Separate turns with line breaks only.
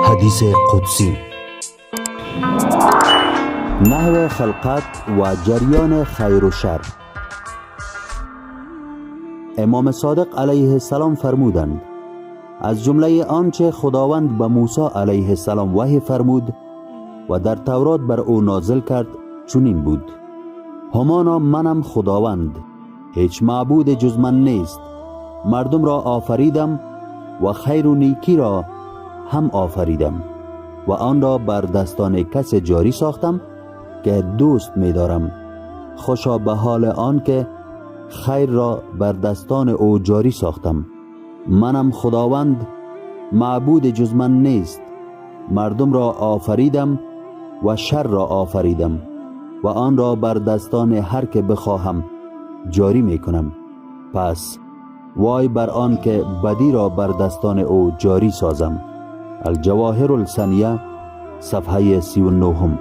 حدیث قدسی، نحو خلقت و جریان خیر و شر. امام صادق علیه السلام فرمودند: از جمله آنچه خداوند به موسی علیه السلام وحی فرمود و در تورات بر او نازل کرد چنین بود: همانا منم خداوند، هیچ معبود جز من نیست. مردم را آفریدم و خیر و نیکی را هم آفریدم و آن را بر دستان کس جاری ساختم که دوست می دارم. خوشا به حال آن که خیر را بر دستان او جاری ساختم. منم خداوند، معبود جز من نیست. مردم را آفریدم و شر را آفریدم و آن را بر دستان هر که بخواهم جاری می کنم. پس وای بر آن که بدی را بر دستان او جاری سازم. الجواهر السنیه، صفحه 39.